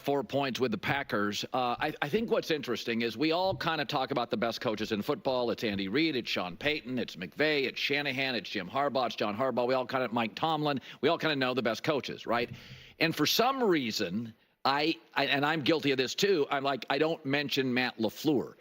4 points with the Packers. I think what's interesting is we all kind of talk about the best coaches in football. It's Andy Reid, it's Sean Payton, it's McVay, it's Shanahan, it's Jim Harbaugh, it's John Harbaugh. We all kind of, Mike Tomlin, we all kind of know the best coaches, right? And for some reason, and I'm guilty of this too, I don't mention Matt LaFleur.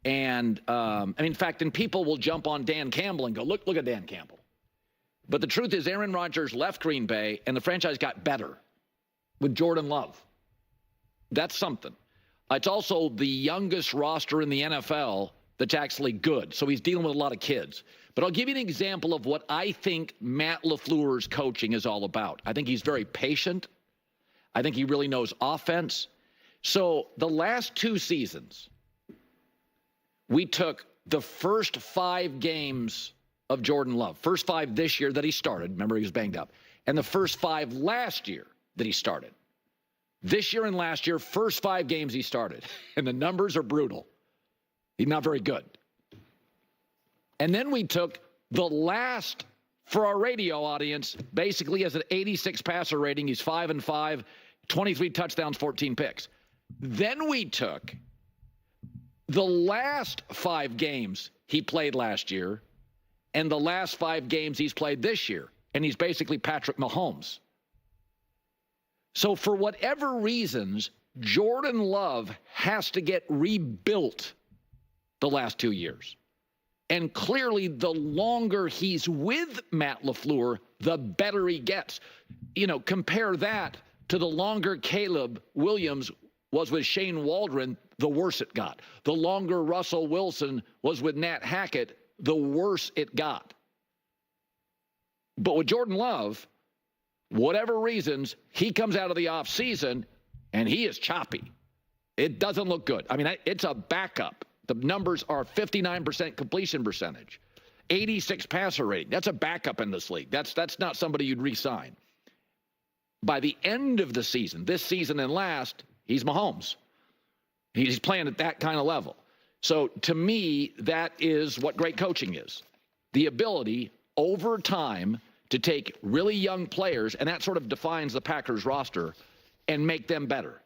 And, in fact, people will jump on Dan Campbell and go, look at Dan Campbell. But the truth is Aaron Rodgers left Green Bay, and the franchise got better with Jordan Love. That's something. It's also the youngest roster in the NFL that's actually good. So he's dealing with a lot of kids. But I'll give you an example of what I think Matt LaFleur's coaching is all about. I think he's very patient. I think he really knows offense. So the last 2 seasons, we took the first 5 games of Jordan Love, first 5 this year that he started. Remember, he was banged up. And the first 5 last year that he started. This year and last year, first 5 games he started. And the numbers are brutal. He's not very good. And then we took the last, for our radio audience, basically as an 86 passer rating. He's 5-5, 23 touchdowns, 14 picks. Then we took the last 5 games he played last year and the last 5 games he's played this year. And he's basically Patrick Mahomes. So for whatever reasons, Jordan Love has to get rebuilt the last 2 years. And clearly, the longer he's with Matt LaFleur, the better he gets. Compare that to the longer Caleb Williams was with Shane Waldron, the worse it got. The longer Russell Wilson was with Nat Hackett, the worse it got. But with Jordan Love, whatever reasons, he comes out of the offseason, and he is choppy. It doesn't look good. It's a backup. The numbers are 59% completion percentage, 86 passer rating. That's a backup in this league. That's not somebody you'd re-sign. By the end of the season, this season and last, he's Mahomes. He's playing at that kind of level. So to me, that is what great coaching is. The ability over time to take really young players, and that sort of defines the Packers roster, and make them better.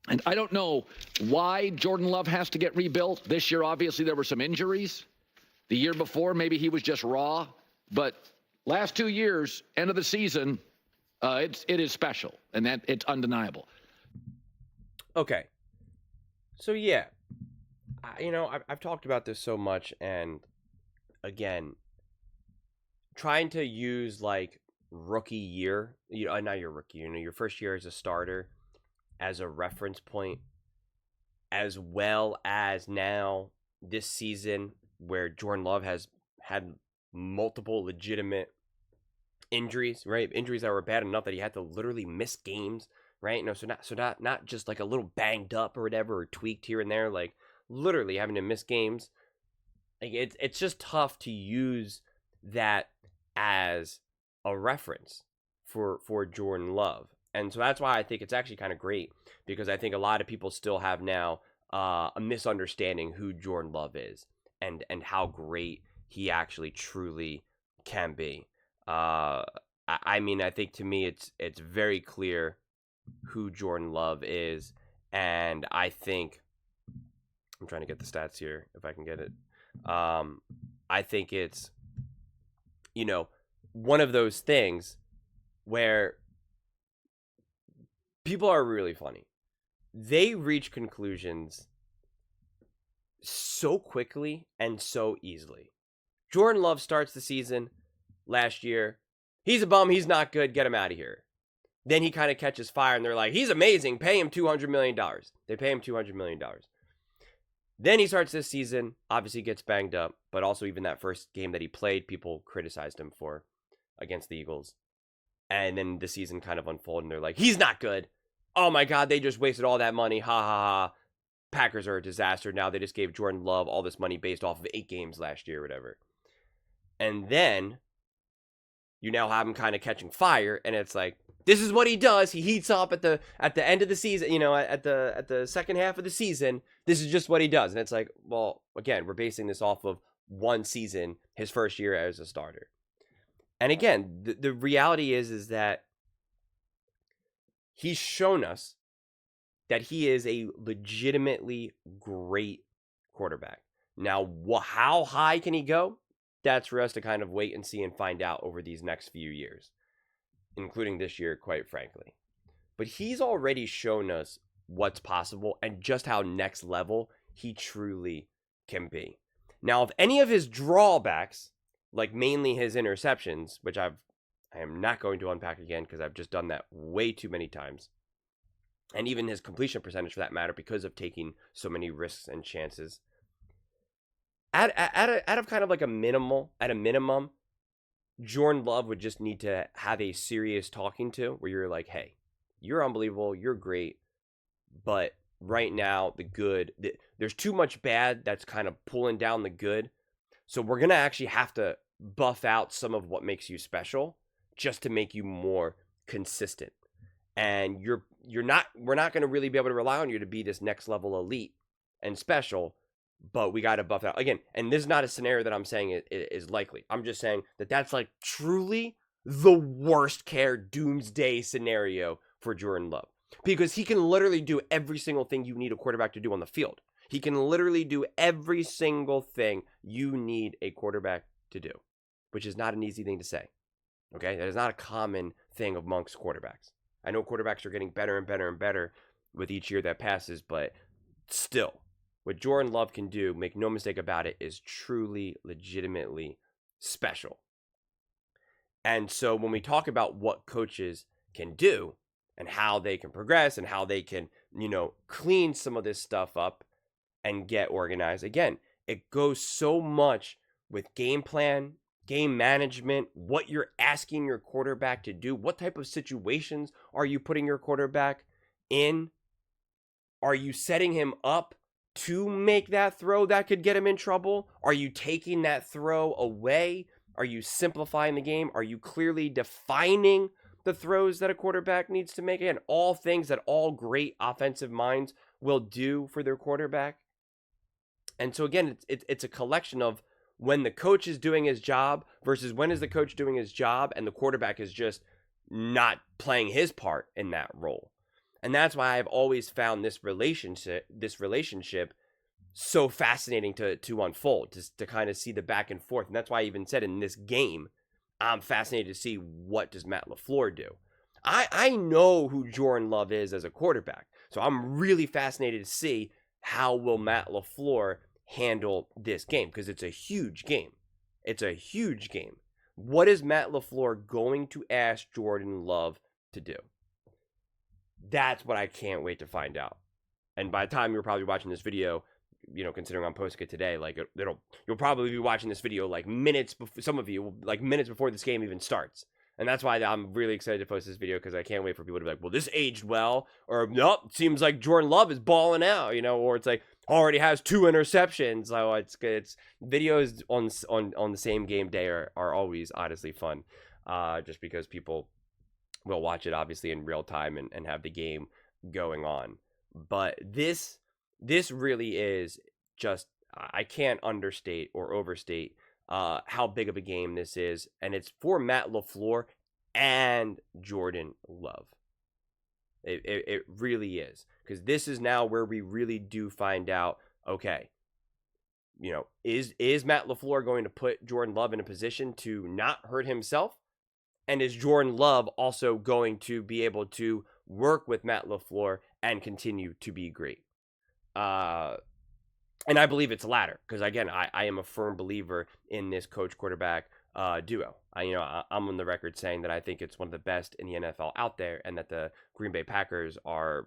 And I don't know why Jordan Love has to get rebuilt. This year, obviously, there were some injuries. The year before, maybe he was just raw. But last 2 years, end of the season, it is special, and that it's undeniable. Okay. So, yeah. I've talked about this so much, and again, trying to use rookie year, not your rookie, your first year as a starter as a reference point, as well as now this season where Jordan Love has had multiple legitimate injuries, right? Injuries that were bad enough that he had to literally miss games, right? Not just a little banged up or whatever, or tweaked here and there, literally having to miss games. It's just tough to use that as a reference for Jordan Love. And so that's why I think it's actually kind of great, because I think a lot of people still have now a misunderstanding who Jordan Love is and how great he actually truly can be. I think to me it's very clear who Jordan Love is, and I think I'm trying to get the stats here if I can get it. I think it's one of those things where people are really funny. They reach conclusions so quickly and so easily. Jordan Love starts the season last year. He's a bum. He's not good. Get him out of here. Then he kind of catches fire, and they're like, he's amazing. Pay him $200 million. They pay him $200 million. Then he starts this season, obviously gets banged up, but also even that first game that he played, people criticized him for against the Eagles. And then the season kind of unfolded, and they're like, he's not good. Oh my God, they just wasted all that money. Ha ha ha. Packers are a disaster. Now they just gave Jordan Love all this money based off of 8 games last year or whatever. And then you now have him kind of catching fire, and it's like, this is what he does. He heats up at the end of the season, at the second half of the season. This is just what he does. And it's like, well, again, we're basing this off of one season, his first year as a starter. And again, the reality is that he's shown us that he is a legitimately great quarterback. Now, how high can he go? That's for us to kind of wait and see and find out over these next few years, including this year, quite frankly. But he's already shown us what's possible and just how next level he truly can be. Now, if any of his drawbacks, like mainly his interceptions, which I am not going to unpack again because I've just done that way too many times, and even his completion percentage for that matter, because of taking so many risks and chances, at a kind of like at a minimum, Jordan Love would just need to have a serious talking to where you're like, hey, you're unbelievable, you're great, but right now there's too much bad that's kind of pulling down the good, so we're gonna actually have to buff out some of what makes you special just to make you more consistent. And we're not going to really be able to rely on you to be this next level elite and special, but we got to buff out again. And this is not a scenario that I'm saying it is likely. I'm just saying that that's like truly the worst care doomsday scenario for Jordan Love, because he can literally do every single thing you need a quarterback to do on the field. He can literally do every single thing you need a quarterback to do, which is not an easy thing to say. Okay, that is not a common thing amongst quarterbacks. I know quarterbacks are getting better and better and better with each year that passes, but still, what Jordan Love can do, make no mistake about it, is truly, legitimately special. And so when we talk about what coaches can do and how they can progress and how they can, clean some of this stuff up and get organized, again, it goes so much with game plan, game management, what you're asking your quarterback to do, what type of situations are you putting your quarterback in? Are you setting him up to make that throw that could get him in trouble? Are you taking that throw away? Are you simplifying the game? Are you clearly defining the throws that a quarterback needs to make? Again, all things that all great offensive minds will do for their quarterback. And so again, it's a collection of when the coach is doing his job versus when is the coach doing his job and the quarterback is just not playing his part in that role. And that's why I've always found this relationship so fascinating to unfold, to kind of see the back and forth. And that's why I even said in this game, I'm fascinated to see what does Matt LaFleur do. I know who Jordan Love is as a quarterback, so I'm really fascinated to see how will Matt LaFleur handle this game, because it's a huge game. It's a huge game. What is Matt LaFleur going to ask Jordan Love to do? That's what I can't wait to find out. And by the time you're probably watching this video, considering I'm posting it today, like you'll probably be watching this video like minutes before, some of you like minutes before this game even starts. And that's why I'm really excited to post this video, because I can't wait for people to be like, well, this aged well, or nope, seems like Jordan Love is balling out, or it's like already has 2 interceptions. So it's videos on the same game day are always honestly fun, just because people will watch it obviously in real time and have the game going on. But this really is just, I can't understate or overstate how big of a game this is, and it's for Matt LaFleur and Jordan Love. It really is, because this is now where we really do find out, okay, is Matt LaFleur going to put Jordan Love in a position to not hurt himself, and is Jordan Love also going to be able to work with Matt LaFleur and continue to be great? And I believe it's the latter, because again, I am a firm believer in this coach-quarterback duo. I'm on the record saying that I think it's one of the best in the NFL out there, and that the Green Bay Packers are,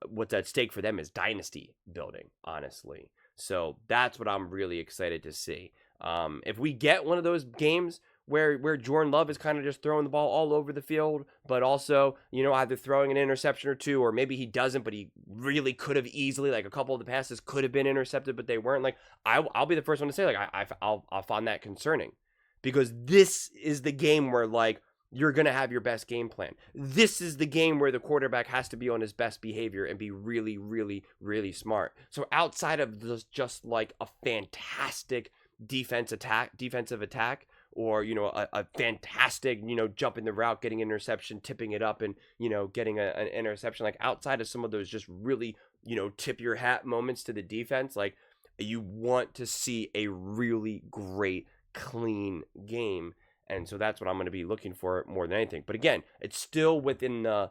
what's at stake for them is dynasty building, honestly. So that's what I'm really excited to see. If we get one of those games where Jordan Love is kind of just throwing the ball all over the field, but also, either throwing an interception or two, or maybe he doesn't, but he really could have easily, like a couple of the passes could have been intercepted, but they weren't. Like, I'll be the first one to say, like, I'll find that concerning, because this is the game where, like, you're going to have your best game plan. This is the game where the quarterback has to be on his best behavior and be really, really, really smart. So outside of just like a fantastic defensive attack, or, you know, a fantastic, you know, jump in the route, getting an interception, tipping it up and, you know, getting an interception. Like outside of some of those just really, you know, tip your hat moments to the defense, like you want to see a really great, clean game. And so that's what I'm going to be looking for more than anything. But again, it's still within the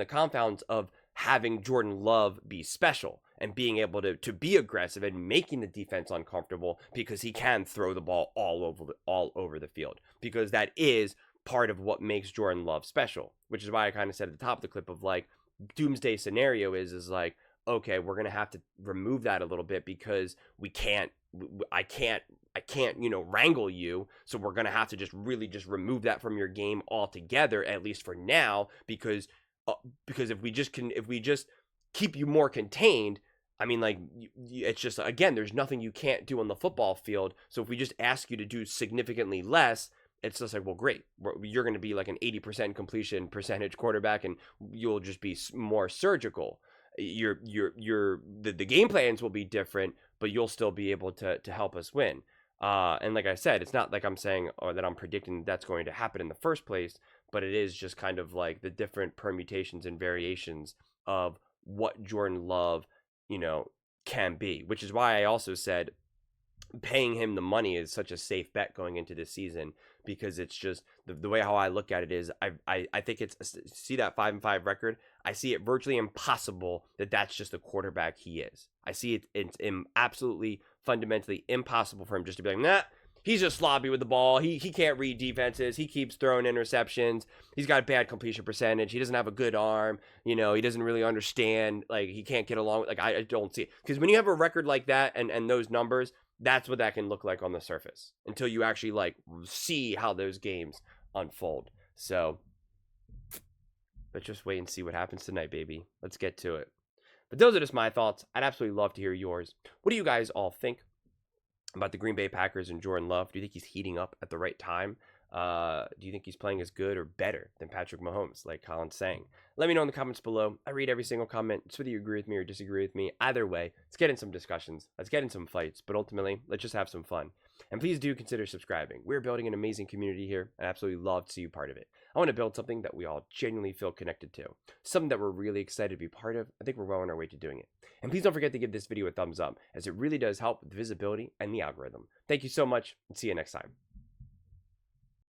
confounds of having Jordan Love be special and being able to be aggressive and making the defense uncomfortable, because he can throw the ball all over the field, because that is part of what makes Jordan Love special, which is why I kind of said at the top of the clip of like doomsday scenario is like, okay, we're going to have to remove that a little bit because I can't, you know, wrangle you. So we're going to have to just really just remove that from your game altogether, at least for now, because if we just keep you more contained, I mean, like, it's just, again, there's nothing you can't do on the football field. So if we just ask you to do significantly less, it's just like, well, great. You're going to be like an 80% completion percentage quarterback, and you'll just be more surgical. The game plans will be different, but you'll still be able to help us win. And like I said, it's not like I'm saying or that I'm predicting that's going to happen in the first place, but it is just kind of like the different permutations and variations of what Jordan Love, you know, can be, which is why I also said paying him the money is such a safe bet going into this season, because it's just the way how I look at it is I think it's, see that 5-5 record, I see it virtually impossible that that's just the quarterback he is. I see it's absolutely fundamentally impossible for him just to be like, nah, he's just sloppy with the ball. He can't read defenses. He keeps throwing interceptions. He's got a bad completion percentage. He doesn't have a good arm. You know, he doesn't really understand. Like, he can't get along. Like, I don't see it. Because when you have a record like that and those numbers, that's what that can look like on the surface until you actually, like, see how those games unfold. So, let's just wait and see what happens tonight, baby. Let's get to it. But those are just my thoughts. I'd absolutely love to hear yours. What do you guys all think about the Green Bay Packers and Jordan Love? Do you think he's heating up at the right time? Do you think he's playing as good or better than Patrick Mahomes, like Colin's saying? Let me know in the comments below. I read every single comment. It's whether you agree with me or disagree with me. Either way, let's get in some discussions. Let's get in some fights. But ultimately, let's just have some fun. And please do consider subscribing. We're building an amazing community here, and I absolutely love to see you part of it. I want to build something that we all genuinely feel connected to, something that we're really excited to be part of. I think we're well on our way to doing it. And please don't forget to give this video a thumbs up, as it really does help with the visibility and the algorithm. Thank you so much, and see you next time.